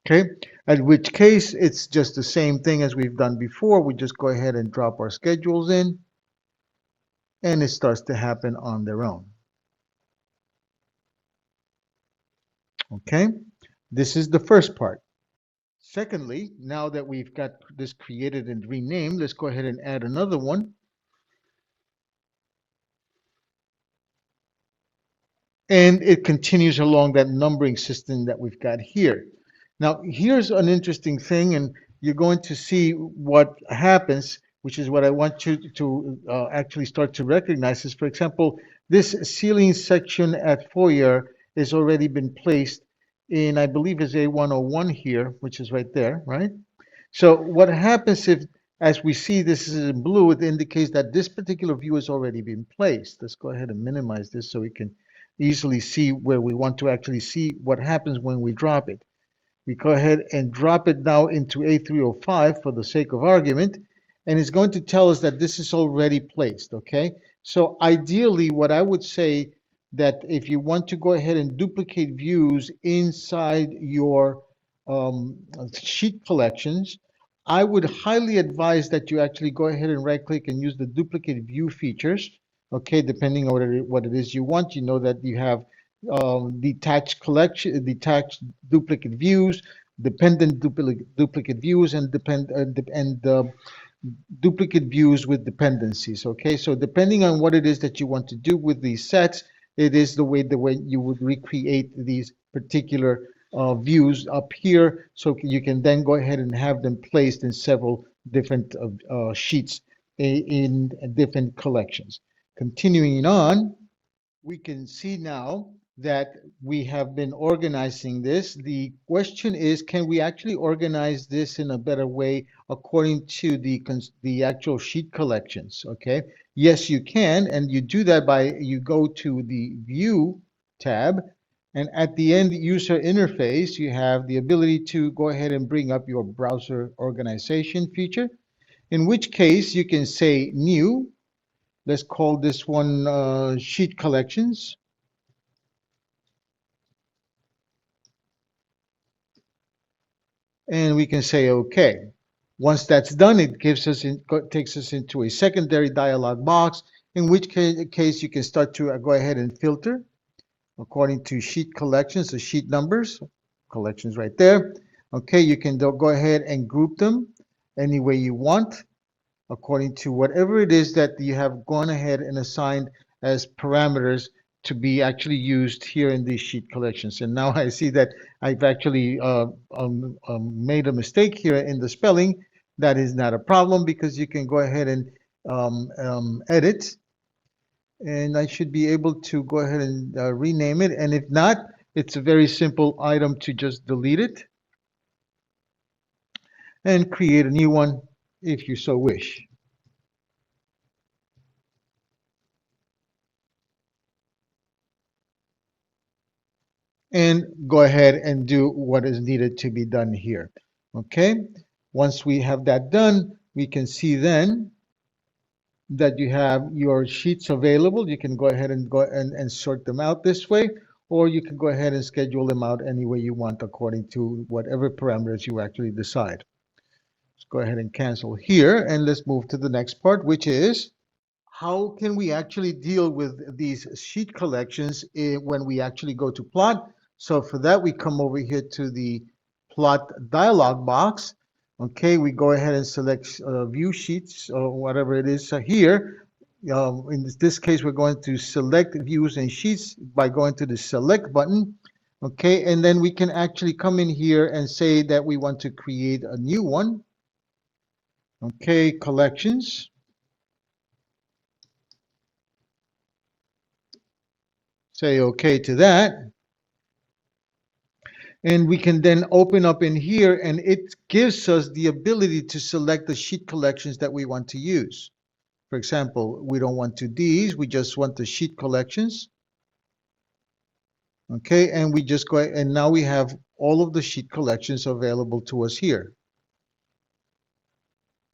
Okay, at which case it's just the same thing as we've done before. We just go ahead and drop our schedules in and it starts to happen on their own. Okay, this is the first part. Secondly, now that we've got this created and renamed, let's go ahead and add another one. And it continues along that numbering system that we've got here. Now, here's an interesting thing, and you're going to see what happens, which is what I want you to actually start to recognize is, for example, this ceiling section at foyer has already been placed in, I believe is A101 here, which is right there, right? So what happens if, as we see this is in blue, it indicates that this particular view has already been placed. Let's go ahead and minimize this so we can easily see where we want to actually see what happens when we drop it. We go ahead and drop it now into A305 for the sake of argument, and it's going to tell us that this is already placed, okay? So ideally, what I would say that if you want to go ahead and duplicate views inside your sheet collections, I would highly advise that you actually go ahead and right click and use the duplicate view features, okay, depending on what it is you want. You know that you have detached collection, detached duplicate views, dependent duplicate views, and duplicate views with dependencies. Okay, so depending on what it is that you want to do with these sets, it is the way you would recreate these particular views up here. So you can then go ahead and have them placed in several different sheets in different collections. Continuing on, we can see now that we have been organizing this. The question is, can we actually organize this in a better way according to the actual sheet collections? Okay, yes, you can, and you do that by you go to the View tab, and at the end user interface, you have the ability to go ahead and bring up your browser organization feature, in which case you can say New. Let's call this one Sheet Collections. And we can say OK. Once that's done, it takes us into a secondary dialog box, in which case you can start to go ahead and filter according to sheet collections, the sheet numbers, collections right there. Okay, you can go ahead and group them any way you want according to whatever it is that you have gone ahead and assigned as parameters to be actually used here in these sheet collections. And now I see that I've actually made a mistake here in the spelling. That is not a problem because you can go ahead and edit, and I should be able to go ahead and rename it. And if not, it's a very simple item to just delete it and create a new one if you so wish. And go ahead and do what is needed to be done here. Okay, once we have that done, we can see then that you have your sheets available. You can go ahead and and sort them out this way, or you can go ahead and schedule them out any way you want according to whatever parameters you actually decide. Let's go ahead and cancel here, and let's move to the next part, which is how can we actually deal with these sheet collections when we actually go to plot? So for that, we come over here to the plot dialog box. Okay, we go ahead and select view sheets or whatever it is here. In this case, we're going to select views and sheets by going to the select button. Okay, and then we can actually come in here and say that we want to create a new one. Okay, collections. Say okay to that. And we can then open up in here and it gives us the ability to select the sheet collections that we want to use. For example, we don't want to these, we just want the sheet collections. Okay, and we just go and now we have all of the sheet collections available to us here.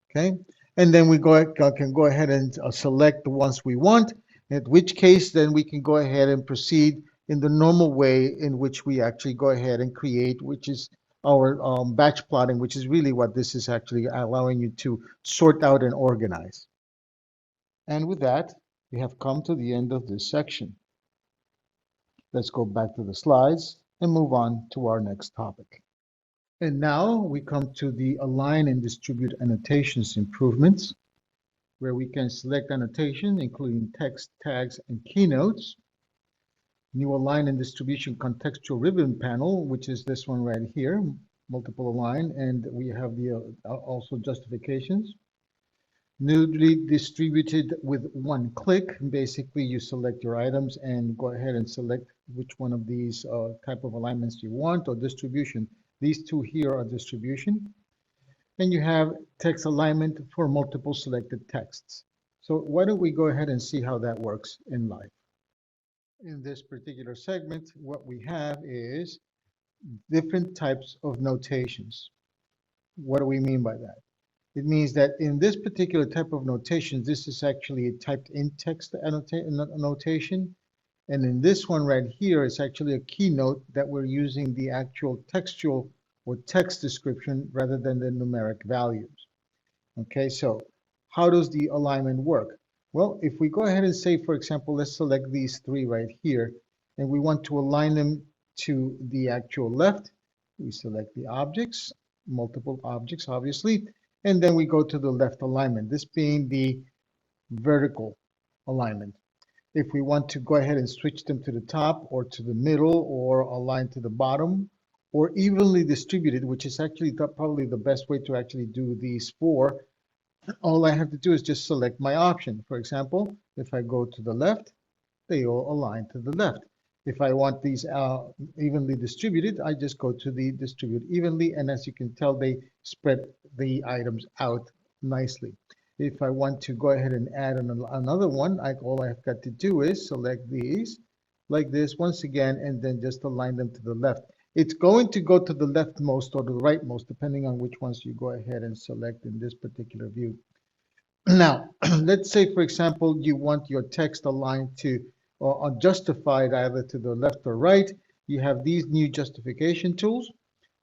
Okay, and then we can go ahead and select the ones we want, in which case then we can go ahead and proceed in the normal way in which we actually go ahead and create, which is our batch plotting, which is really what this is actually allowing you to sort out and organize. And with that, we have come to the end of this section. Let's go back to the slides and move on to our next topic. And now we come to the align and distribute annotations improvements, where we can select annotation, including text, tags, and keynotes. New align and distribution contextual ribbon panel, which is this one right here, multiple align, and we have the also justifications. Newly distributed with one click. Basically, you select your items and go ahead and select which one of these type of alignments you want or distribution. These two here are distribution. And you have text alignment for multiple selected texts. So why don't we go ahead and see how that works in live? In this particular segment, what we have is different types of notations. What do we mean by that? It means that in this particular type of notation, this is actually a typed in text notation. And in this one right here, it's actually a keynote that we're using the actual textual or text description rather than the numeric values. Okay, so how does the alignment work? Well, if we go ahead and say, for example, let's select these three right here, and we want to align them to the actual left, we select the objects, multiple objects, obviously, and then we go to the left alignment, this being the vertical alignment. If we want to go ahead and switch them to the top or to the middle or align to the bottom or evenly distributed, which is actually probably the best way to actually do these four, all I have to do is just select my option. For example, if I go to the left, they all align to the left. If I want these evenly distributed, I just go to the distribute evenly, and as you can tell, they spread the items out nicely. If I want to go ahead and add another one, all I've got to do is select these like this once again, and then just align them to the left. It's going to go to the leftmost or the rightmost, depending on which ones you go ahead and select in this particular view. Now, let's say, for example, you want your text aligned to or justified either to the left or right. You have these new justification tools,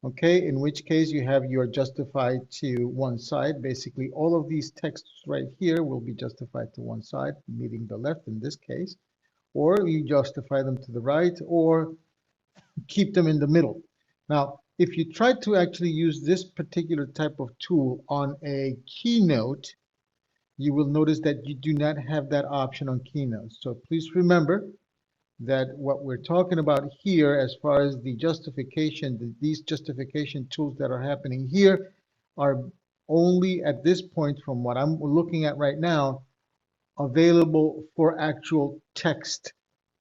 okay, in which case you have your justified to one side. Basically, all of these texts right here will be justified to one side, meaning the left in this case, or you justify them to the right, or keep them in the middle. Now, if you try to actually use this particular type of tool on a keynote, you will notice that you do not have that option on keynotes. So please remember that what we're talking about here as far as the justification, these justification tools that are happening here are only at this point from what I'm looking at right now available for actual text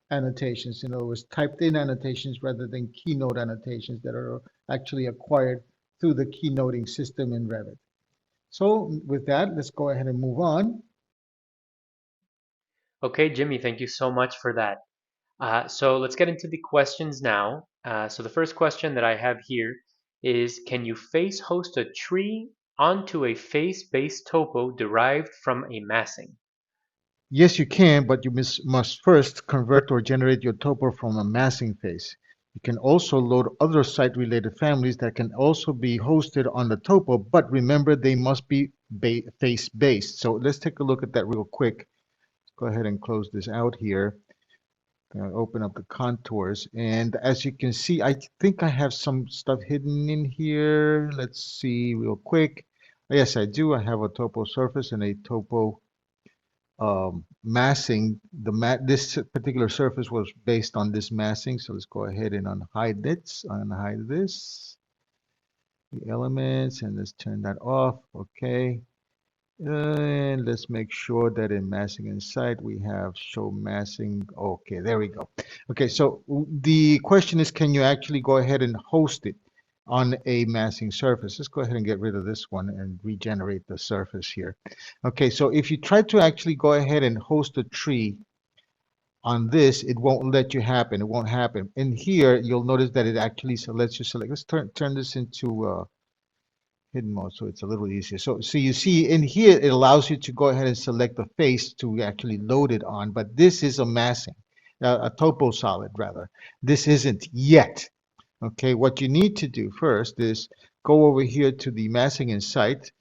annotations. In other words, typed in annotations rather than keynote annotations that are actually acquired through the keynoting system in Revit. So with that, let's go ahead and move on. Okay, Jimmy, thank you so much for that. So let's get into the questions now. So the first question that I have here is, can you face host a tree onto a face-based topo derived from a massing? Yes, you can, but you must first convert or generate your topo from a massing face. You can also load other site-related families that can also be hosted on the topo, but remember they must be face-based. So let's take a look at that real quick. Go ahead and close this out here. Open up the contours, and as you can see, I think I have some stuff hidden in here. Let's see real quick. Yes, I do. I have a topo surface and a topo massing. This particular surface was based on this massing, so let's go ahead and unhide this, the elements, and let's turn that off. Okay. And let's make sure that in massing inside we have show massing. Okay, there we go. Okay, so the question is, can you actually go ahead and host it on a massing surface? Let's go ahead and get rid of this one and regenerate the surface here. Okay, so if you try to actually go ahead and host a tree on this, it won't let you happen. It won't happen. In here, you'll notice that it actually lets you select. Let's turn this into hidden mode so it's a little easier. So you see in here, it allows you to go ahead and select the face to actually load it on, but this is a massing, a topo solid rather. This isn't yet. Okay, what you need to do first is go over here to the massing in site,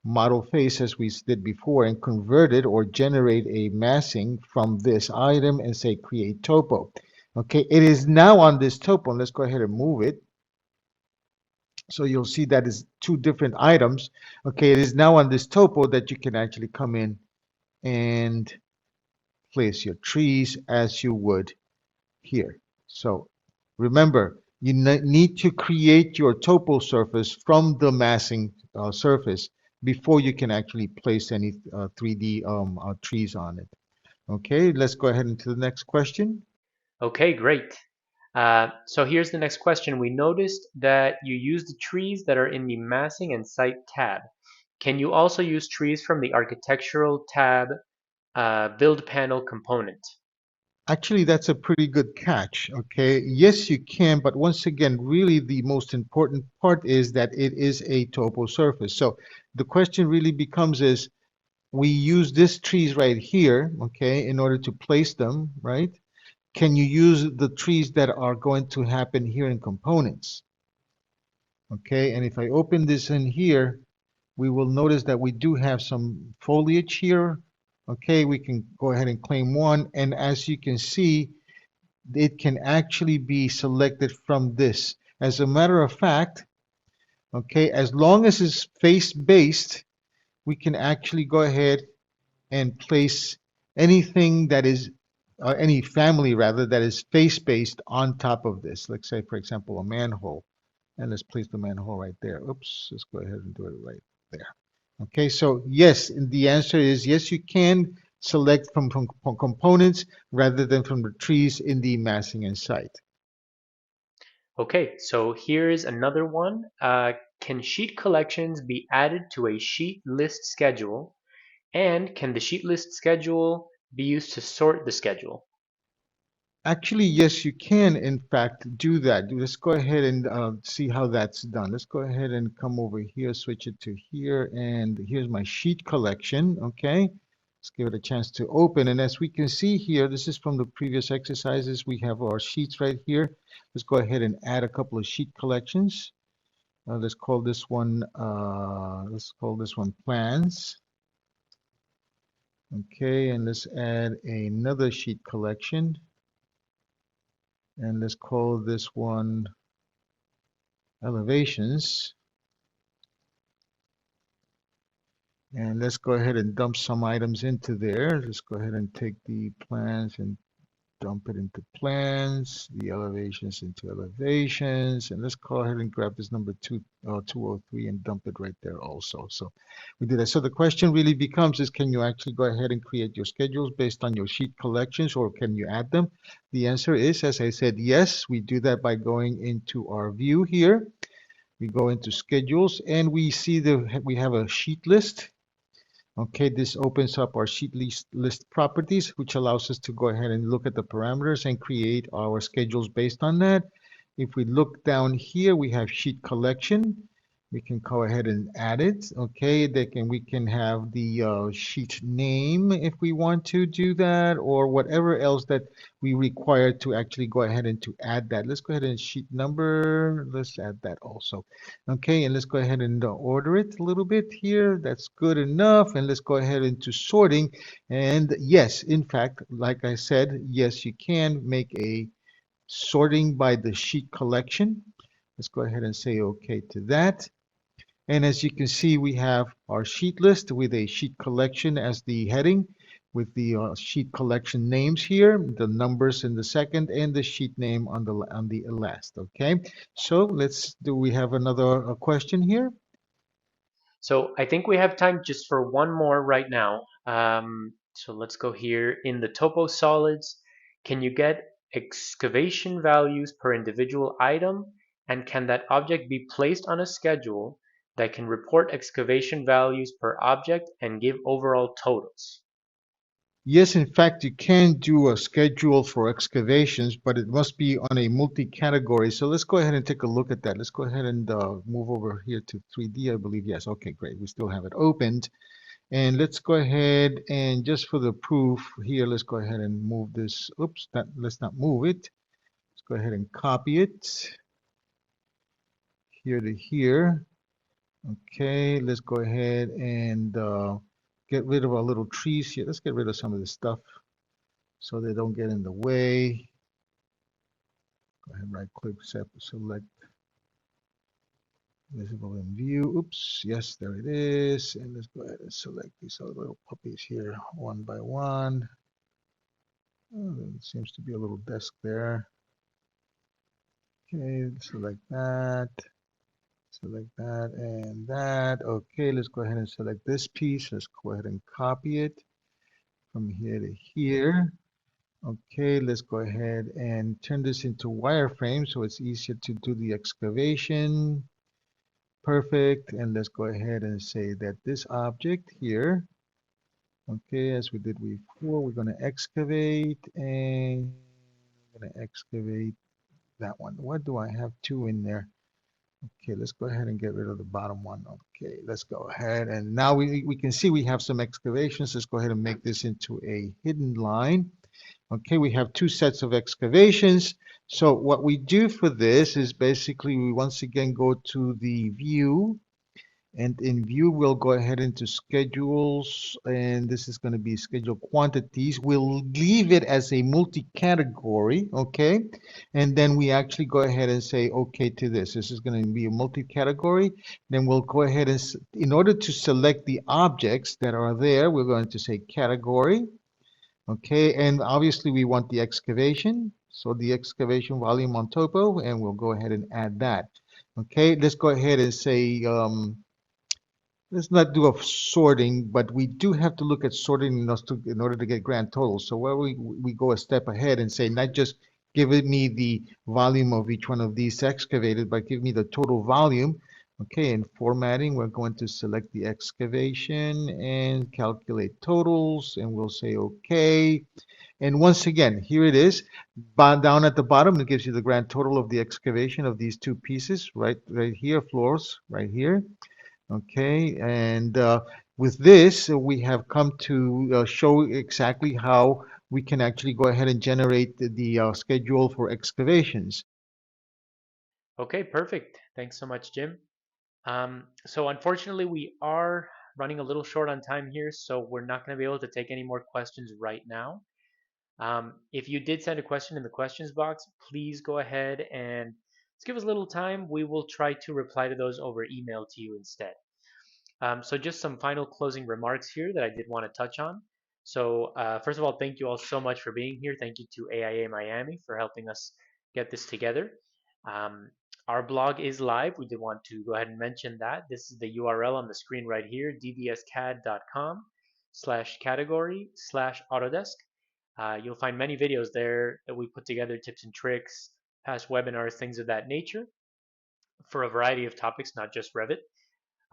model face as we did before, and convert it or generate a massing from this item and say create topo. Okay, it is now on this topo. Let's go ahead and move it. So you'll see that is two different items. Okay, it is now on this topo that you can actually come in and place your trees as you would here. So remember, you need to create your topo surface from the massing surface before you can actually place any 3D trees on it. Okay, let's go ahead into the next question. Okay, great. So here's the next question. We noticed that you use the trees that are in the massing and site tab. Can you also use trees from the architectural tab build panel component? Actually, that's a pretty good catch. Okay, yes, you can, but once again, really the most important part is that it is a topo surface. So the question really becomes is we use these trees right here, okay, in order to place them, right? Can you use the trees that are going to happen here in components? Okay, and if I open this in here, we will notice that we do have some foliage here. Okay, we can go ahead and claim one, and as you can see, it can actually be selected from this. As a matter of fact, okay, as long as it's face-based, we can actually go ahead and place anything that is, any family rather, that is face-based on top of this. Let's say, for example, a manhole. And let's place the manhole right there. Oops, let's go ahead and do it right there. Okay, so yes, the answer is yes, you can select from components rather than from the trees in the massing and site. Okay, so here's another one. Can sheet collections be added to a sheet list schedule? And can the sheet list schedule be used to sort the schedule? Actually, yes, you can, in fact, do that. Let's go ahead and see how that's done. Let's go ahead and come over here, switch it to here, and here's my sheet collection, okay? Let's give it a chance to open. And as we can see here, this is from the previous exercises. We have our sheets right here. Let's go ahead and add a couple of sheet collections. Let's call this one plans. Okay, and let's add another sheet collection. And let's call this one elevations. And let's go ahead and dump some items into there. Let's go ahead and take the plans and dump it into plans, the elevations into elevations, and let's go ahead and grab this number 203 and dump it right there also. So we did that. So the question really becomes is can you actually go ahead and create your schedules based on your sheet collections or can you add them? The answer is, as I said, yes, we do that by going into our view here. We go into schedules and we see we have a sheet list. Okay, this opens up our sheet list properties, which allows us to go ahead and look at the parameters and create our schedules based on that. If we look down here, we have sheet collection. We can go ahead and add it. Okay, we can have the sheet name if we want to do that, or whatever else that we require to actually go ahead and to add that. Let's go ahead and sheet number. Let's add that also. Okay, and let's go ahead and order it a little bit here. That's good enough. And let's go ahead into sorting. And yes, in fact, like I said, yes, you can make a sorting by the sheet collection. Let's go ahead and say okay to that. And as you can see, we have our sheet list with a sheet collection as the heading with the sheet collection names here, the numbers in the second and the sheet name on the last. Okay, so we have another question here? So I think we have time just for one more right now. So let's go here in the topo solids. Can you get excavation values per individual item? And can that object be placed on a schedule that can report excavation values per object and give overall totals? Yes, in fact, you can do a schedule for excavations, but it must be on a multi-category. So let's go ahead and take a look at that. Let's go ahead and move over here to 3D, I believe. Yes, okay, great. We still have it opened. And let's go ahead and just for the proof here, let's go ahead and move this. Oops, let's not move it. Let's go ahead and copy it here to here. Okay, let's go ahead and get rid of our little trees here. Let's get rid of some of this stuff so they don't get in the way. Go ahead, right click, select visible in view. Oops, yes, there it is. And let's go ahead and select these other little puppies here one by one. Oh, there seems to be a little desk there. Okay, select that and that. Okay, let's go ahead and select this piece. Let's go ahead and copy it from here to here. Okay, let's go ahead and turn this into wireframe so it's easier to do the excavation. Perfect. And let's go ahead and say that this object here, okay, as we did before, we're going to excavate and we're going to excavate that one. What do I have two in there? Okay, let's go ahead and get rid of the bottom one. Okay, let's go ahead. And now we can see we have some excavations. Let's go ahead and make this into a hidden line. Okay, we have two sets of excavations. So what we do for this is basically we once again go to the view, and in view we'll go ahead into schedules, and this is going to be schedule quantities. We'll leave it as a multi-category, okay? And then we actually go ahead and say okay to this. This is going to be a multi-category. Then we'll go ahead and in order to select the objects that are there, we're going to say category. Okay, and obviously we want the excavation. So the excavation volume on topo, and we'll go ahead and add that. Okay, let's go ahead and say, let's not do a sorting, but we do have to look at sorting in order to get grand totals. So where we go a step ahead and say, not just give me the volume of each one of these excavated, but give me the total volume. Okay, in formatting, we're going to select the excavation and calculate totals, and we'll say okay. And once again, here it is. Down at the bottom, it gives you the grand total of the excavation of these two pieces, right here, floors, right here. Okay, and with this, we have come to show exactly how we can actually go ahead and generate the schedule for excavations. Okay, perfect. Thanks so much, Jim. So unfortunately, we are running a little short on time here, so we're not going to be able to take any more questions right now. If you did send a question in the questions box, please go ahead and just give us a little time. We will try to reply to those over email to you instead. So just some final closing remarks here that I did want to touch on. So first of all, thank you all so much for being here. Thank you to AIA Miami for helping us get this together. Um, our blog is live. We did want to go ahead and mention that. This is the URL on the screen right here, ddscad.com/category/Autodesk. You'll find many videos there that we put together, tips and tricks, past webinars, things of that nature for a variety of topics, not just Revit.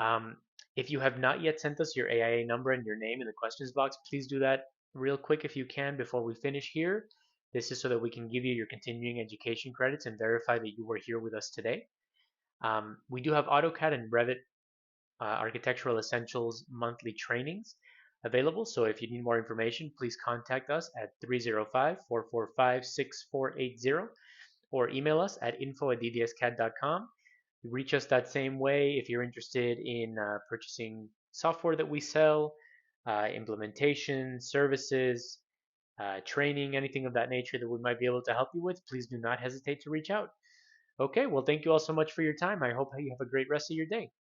Um, if you have not yet sent us your AIA number and your name in the questions box, please do that real quick if you can before we finish here. This is so that we can give you your continuing education credits and verify that you were here with us today. We do have AutoCAD and Revit Architectural Essentials monthly trainings available. So if you need more information, please contact us at 305-445-6480 or email us at info@ddscad.com. Reach us that same way if you're interested in purchasing software that we sell, implementation, services, training, anything of that nature that we might be able to help you with. Please do not hesitate to reach out. Okay, well, thank you all so much for your time. I hope you have a great rest of your day.